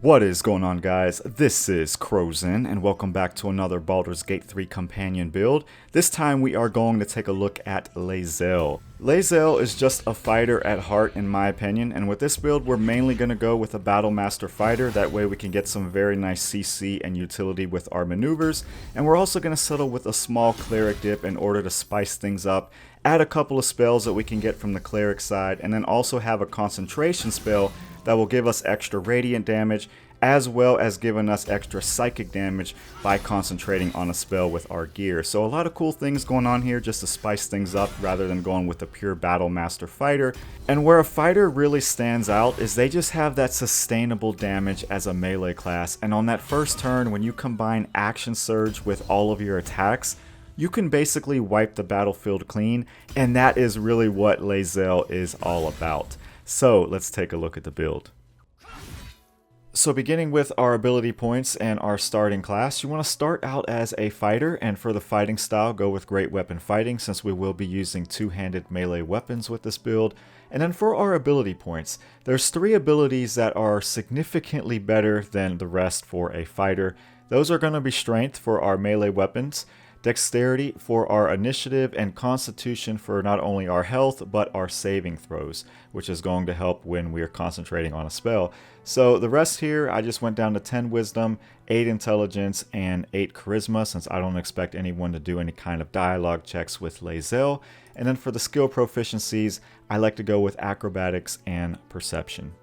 What is going on, guys? This is Crowzen, and welcome back to another Baldur's Gate 3 companion build. This time we are going to take a look at Lae'zel. Lae'zel is just a fighter at heart in my opinion, and with this build we're mainly going to go with a Battle Master fighter. That way we can get some very nice CC and utility with our maneuvers, and we're also going to settle with a small Cleric dip in order to spice things up, add a couple of spells that we can get from the Cleric side, and then also have a concentration spell that will give us extra radiant damage, as well as giving us extra psychic damage by concentrating on a spell with our gear. So a lot of cool things going on here just to spice things up rather than going with a pure Battle Master fighter. And where a fighter really stands out is they just have that sustainable damage as a melee class, and on that first turn when you combine Action Surge with all of your attacks, you can basically wipe the battlefield clean, and that is really what Lae'zel is all about. So let's take a look at the build. So beginning with our ability points and our starting class, you want to start out as a fighter, and for the fighting style go with great weapon fighting since we will be using two-handed melee weapons with this build. And then for our ability points, there's 3 abilities that are significantly better than the rest for a fighter. Those are going to be strength for our melee weapons, dexterity for our initiative, and constitution for not only our health but our saving throws, which is going to help when we are concentrating on a spell. So the rest here, I just went down to 10 wisdom, 8 intelligence, and 8 charisma since I don't expect anyone to do any kind of dialogue checks with Lae'zel. And then for the skill proficiencies, I like to go with acrobatics and perception.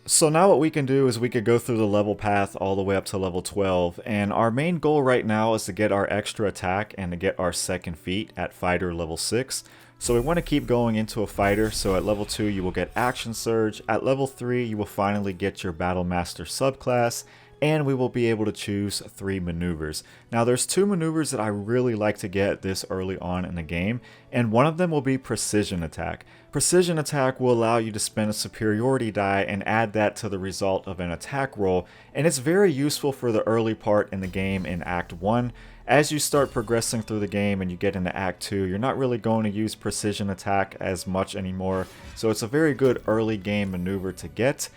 So now what we can do is we could go through the level path all the way up to level 12, and our main goal right now is to get our extra attack and to get our second feat at fighter level 6. So we want to keep going into a fighter, so at level 2 you will get Action Surge, at level 3 you will finally get your Battle Master subclass, and we will be able to choose 3 maneuvers. Now there's 2 maneuvers that I really like to get this early on in the game, and one of them will be Precision Attack. Precision Attack will allow you to spend a superiority die and add that to the result of an attack roll, and it's very useful for the early part in the game in Act 1. As you start progressing through the game and you get into Act 2, you're not really going to use Precision Attack as much anymore, so it's a very good early game maneuver to get.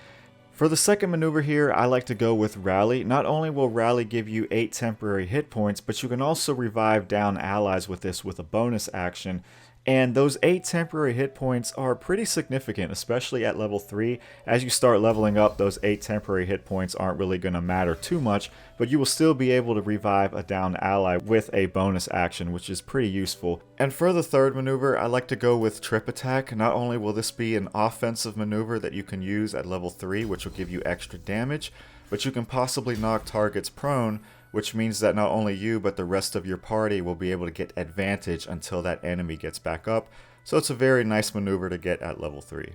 For the second maneuver here, I like to go with Rally. Not only will Rally give you 8 temporary hit points, but you can also revive down allies with this with a bonus action. And those 8 temporary hit points are pretty significant, especially at level 3. As you start leveling up, those 8 temporary hit points aren't really going to matter too much, but you will still be able to revive a downed ally with a bonus action, which is pretty useful. And for the third maneuver, I like to go with Trip Attack. Not only will this be an offensive maneuver that you can use at level 3, which will give you extra damage, but you can possibly knock targets prone, which means that not only you but the rest of your party will be able to get advantage until that enemy gets back up, so it's a very nice maneuver to get at level 3.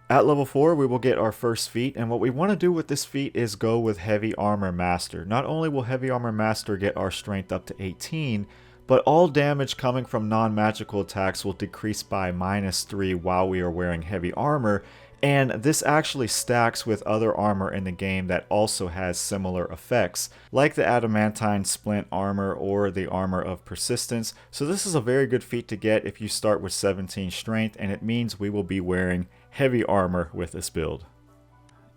At level 4 we will get our first feat, and what we want to do with this feat is go with Heavy Armor Master. Not only will Heavy Armor Master get our strength up to 18, but all damage coming from non-magical attacks will decrease by -3 while we are wearing heavy armor, and this actually stacks with other armor in the game that also has similar effects, like the Adamantine Splint armor or the Armor of Persistence. So this is a very good feat to get if you start with 17 strength, and it means we will be wearing heavy armor with this build.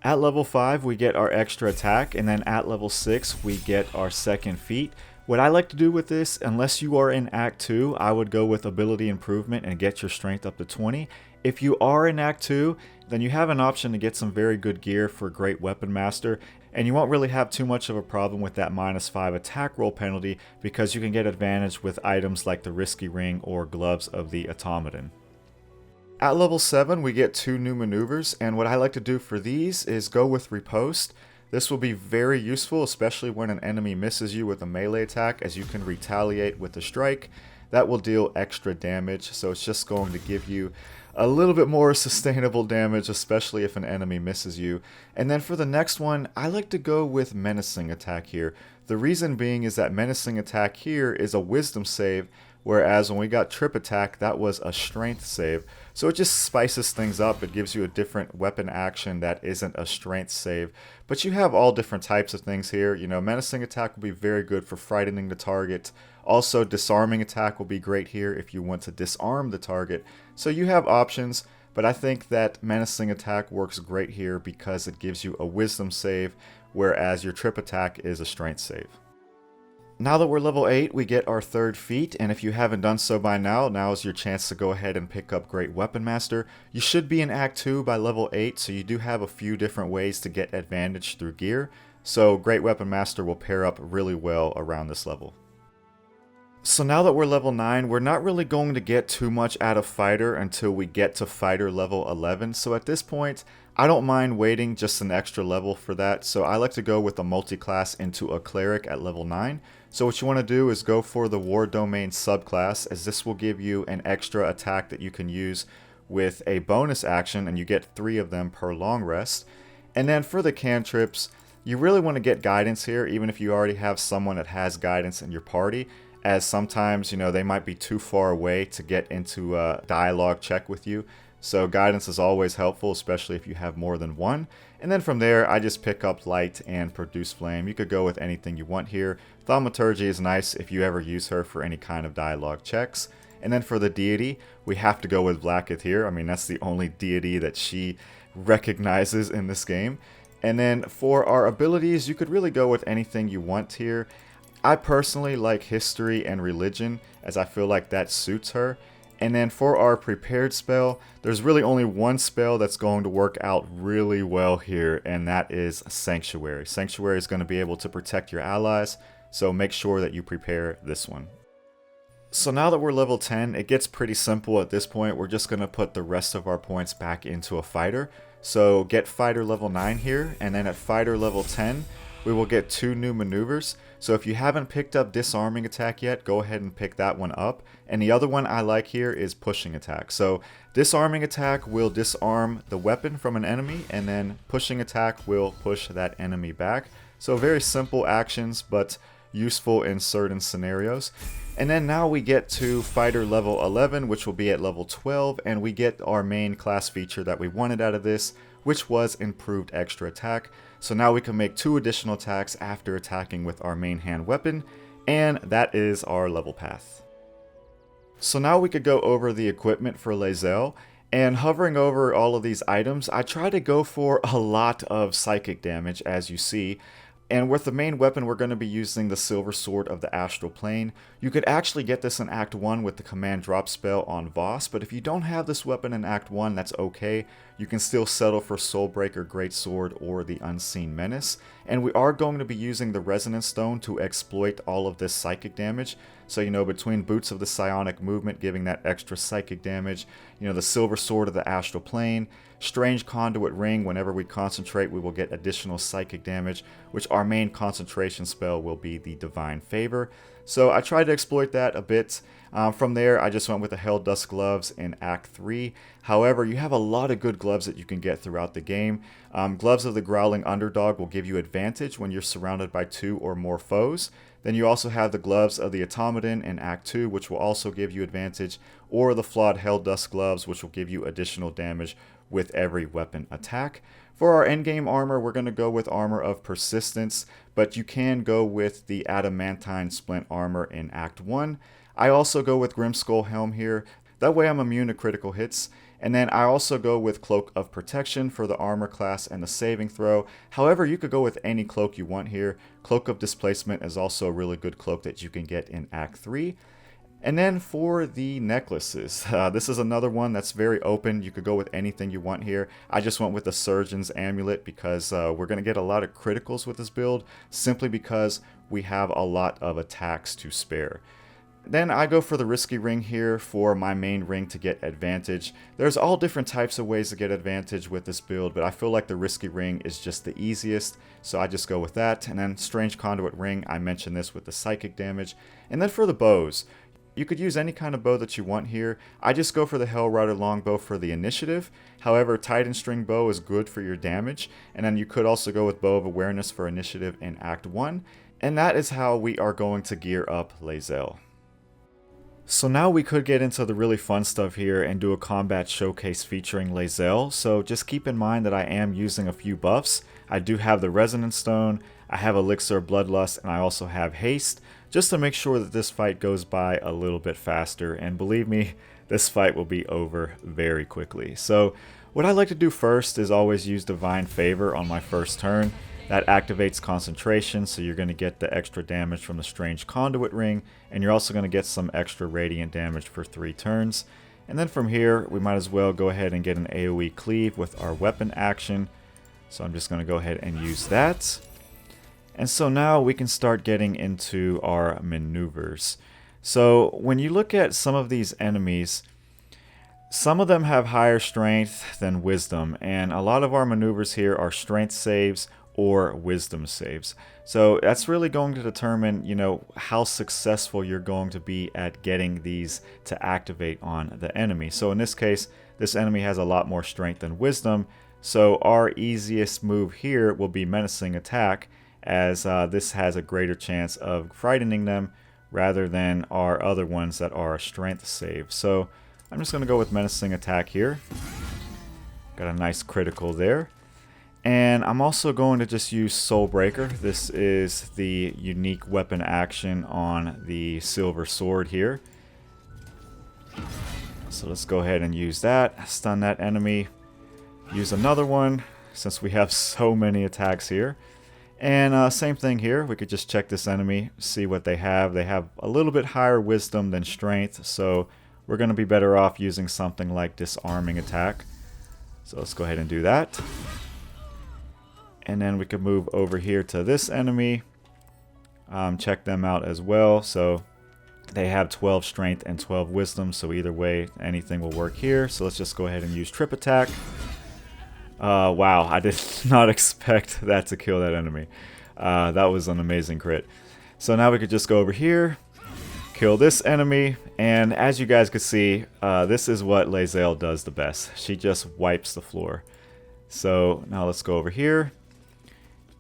At level 5 we get our extra attack, and then at level 6 we get our second feat. What I like to do with this, unless you are in Act 2, I would go with Ability Improvement and get your strength up to 20. If you are in Act 2, then you have an option to get some very good gear for Great Weapon Master, and you won't really have too much of a problem with that -5 attack roll penalty because you can get advantage with items like the Risky Ring or Gloves of the Automaton. At level 7 we get 2 new maneuvers, and what I like to do for these is go with Riposte. This will be very useful, especially when an enemy misses you with a melee attack, as you can retaliate with a strike. That will deal extra damage, so it's just going to give you a little bit more sustainable damage, especially if an enemy misses you. And then for the next one, I like to go with Menacing Attack here. The reason being is that Menacing Attack here is a wisdom save, whereas when we got Trip Attack, that was a strength save. So it just spices things up. It gives you a different weapon action that isn't a strength save. But you have all different types of things here. You know, Menacing Attack will be very good for frightening the target. Also, Disarming Attack will be great here if you want to disarm the target. So you have options, but I think that menacing attack works great here because it gives you a wisdom save, whereas your trip attack is a strength save. Now that we're level 8, we get our third feat, and if you haven't done so by now is your chance to go ahead and pick up Great Weapon Master. You should be in Act 2 by level 8, so you do have a few different ways to get advantage through gear, so Great Weapon Master will pair up really well around this level. So now that we're level 9, we're not really going to get too much out of Fighter until we get to Fighter level 11, so at this point, I don't mind waiting just an extra level for that, so I like to go with a multi-class into a Cleric at level 9. So what you want to do is go for the War Domain subclass, as this will give you an extra attack that you can use with a bonus action, and you get 3 of them per long rest. And then for the cantrips, you really want to get guidance here, even if you already have someone that has guidance in your party, as sometimes, they might be too far away to get into a dialogue check with you. So guidance is always helpful, especially if you have more than one. And then from there, I just pick up Light and Produce Flame. You could go with anything you want here. Thaumaturgy is nice if you ever use her for any kind of dialogue checks. And then for the deity, we have to go with Blacketh here. I mean, that's the only deity that she recognizes in this game. And then for our abilities, you could really go with anything you want here. I personally like History and Religion, as I feel like that suits her. And then for our prepared spell, there's really only one spell that's going to work out really well here, and that is Sanctuary. Sanctuary is going to be able to protect your allies, so make sure that you prepare this one. So now that we're level 10, it gets pretty simple at this point. We're just going to put the rest of our points back into a fighter. So get fighter level 9 here, and then at fighter level 10, we will get 2 new maneuvers. So if you haven't picked up disarming attack yet, go ahead and pick that one up. And the other one I like here is pushing attack. So disarming attack will disarm the weapon from an enemy, and then pushing attack will push that enemy back. So very simple actions, but useful in certain scenarios. And then now we get to fighter level 11, which will be at level 12, and we get our main class feature that we wanted out of this, which was improved extra attack. So now we can make 2 additional attacks after attacking with our main hand weapon, and that is our level path. So now we could go over the equipment for Lae'zel, and hovering over all of these items, I try to go for a lot of psychic damage, as you see. And with the main weapon, we're going to be using the Silver Sword of the Astral Plane. You could actually get this in Act 1 with the command drop spell on Voss, but if you don't have this weapon in Act 1, that's okay. You can still settle for Soulbreaker Greatsword or the Unseen Menace. And we are going to be using the Resonance Stone to exploit all of this psychic damage. So, between Boots of the Psionic Movement giving that extra psychic damage, the Silver Sword of the Astral Plane, Strange Conduit Ring, whenever we concentrate, we will get additional psychic damage, which our main concentration spell will be the Divine Favor. So I tried to exploit that a bit. From there, I just went with the Hell Dust Gloves in Act 3. However, you have a lot of good gloves that you can get throughout the game. Gloves of the Growling Underdog will give you advantage when you're surrounded by 2 or more foes. Then you also have the Gloves of the Automaton in Act 2, which will also give you advantage, or the Flawed Hell Dust Gloves, which will give you additional damage with every weapon attack. For our endgame armor, we're going to go with Armor of Persistence, but you can go with the Adamantine Splint Armor in Act 1. I also go with Grimskull Helm here, that way I'm immune to critical hits. And then I also go with Cloak of Protection for the armor class and the saving throw. However, you could go with any cloak you want here. Cloak of Displacement is also a really good cloak that you can get in Act 3. And then for the necklaces, this is another one that's very open. You could go with anything you want here. I just went with the Surgeon's Amulet because we're going to get a lot of criticals with this build, simply because we have a lot of attacks to spare. Then I go for the Risky Ring here for my main ring to get advantage. There's all different types of ways to get advantage with this build, but I feel like the Risky Ring is just the easiest, so I just go with that. And then Strange Conduit Ring, I mentioned this with the psychic damage. And then for the bows, you could use any kind of bow that you want here. I just go for the Hellrider Longbow for the initiative. However, Titan String Bow is good for your damage. And then you could also go with Bow of Awareness for initiative in Act 1. And that is how we are going to gear up Lae'zel. So now we could get into the really fun stuff here and do a combat showcase featuring Lae'zel. So just keep in mind that I am using a few buffs. I do have the Resonance Stone, I have Elixir of Bloodlust, and I also have Haste, just to make sure that this fight goes by a little bit faster. And believe me, this fight will be over very quickly. So what I like to do first is always use Divine Favor on my first turn. That activates concentration, so you're going to get the extra damage from the Strange Conduit Ring, and you're also going to get some extra radiant damage for 3 turns. And then from here, we might as well go ahead and get an AoE cleave with our weapon action. So I'm just going to go ahead and use that. And so now we can start getting into our maneuvers. So when you look at some of these enemies, some of them have higher strength than wisdom, and a lot of our maneuvers here are strength saves or wisdom saves. So that's really going to determine, how successful you're going to be at getting these to activate on the enemy. So in this case, this enemy has a lot more strength than wisdom, so our easiest move here will be Menacing Attack, as this has a greater chance of frightening them rather than our other ones that are a strength save. So I'm just going to go with Menacing Attack here. Got a nice critical there. And I'm also going to just use Soul Breaker. This is the unique weapon action on the silver sword here. So let's go ahead and use that. Stun that enemy. Use another one since we have so many attacks here. And same thing here. We could just check this enemy, see what they have. They have a little bit higher wisdom than strength, so we're going to be better off using something like Disarming Attack. So let's go ahead and do that. And then we could move over here to this enemy. Check them out as well. So they have 12 strength and 12 wisdom. So either way, anything will work here. So let's just go ahead and use Trip Attack. Wow, I did not expect that to kill that enemy. That was an amazing crit. So now we could just go over here, kill this enemy. And as you guys could see, this is what Lae'zel does the best. She just wipes the floor. So now let's go over here.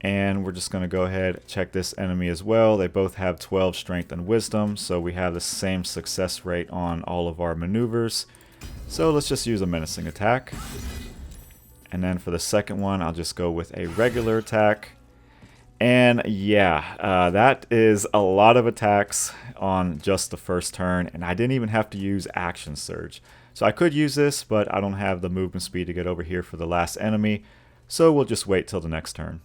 And we're just going to go ahead and check this enemy as well. They both have 12 strength and wisdom, so we have the same success rate on all of our maneuvers. So let's just use a Menacing Attack. And then for the second one, I'll just go with a regular attack. And yeah, that is a lot of attacks on just the first turn, and I didn't even have to use Action Surge. So I could use this, but I don't have the movement speed to get over here for the last enemy, so we'll just wait till the next turn.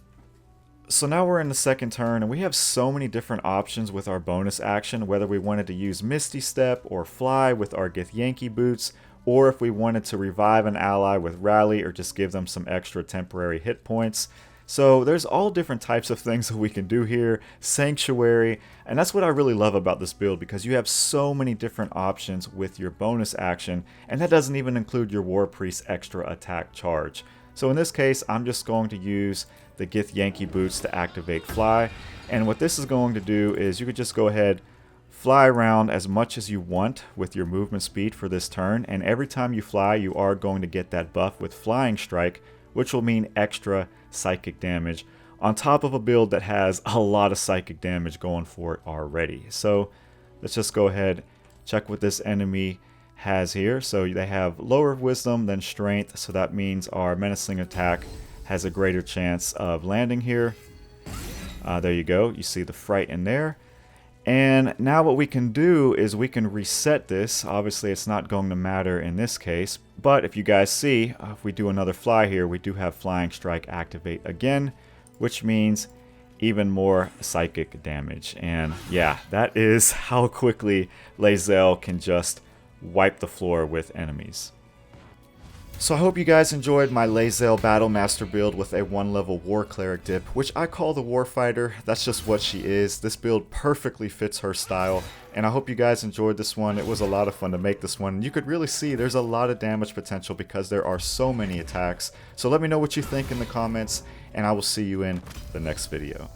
So now we're in the second turn, and we have so many different options with our bonus action, whether we wanted to use Misty Step or Fly with our Githyanki Boots, or if we wanted to revive an ally with Rally or just give them some extra temporary hit points. So there's all different types of things that we can do here. Sanctuary, and that's what I really love about this build, because you have so many different options with your bonus action, and that doesn't even include your War Priest extra attack charge. So in this case, I'm just going to use the Githyanki Boots to activate Fly, and what this is going to do is you could just go ahead, fly around as much as you want with your movement speed for this turn, and every time you fly, you are going to get that buff with Flying Strike, which will mean extra psychic damage on top of a build that has a lot of psychic damage going for it already. So let's just go ahead, check what this enemy has here. So they have lower wisdom than strength, so that means our Menacing Attack has a greater chance of landing here. There you go, you see the fright in there. And now what we can do is we can reset this. Obviously it's not going to matter in this case, but if you guys see, if we do another fly here, we do have Flying Strike activate again, which means even more psychic damage. And yeah, that is how quickly Lae'zel can just wipe the floor with enemies. So I hope you guys enjoyed my Lae'zel Battlemaster build with a 1-level War Cleric dip, which I call the Warfighter. That's just what she is. This build perfectly fits her style, and I hope you guys enjoyed this one. It was a lot of fun to make this one. You could really see there's a lot of damage potential because there are so many attacks. So let me know what you think in the comments, and I will see you in the next video.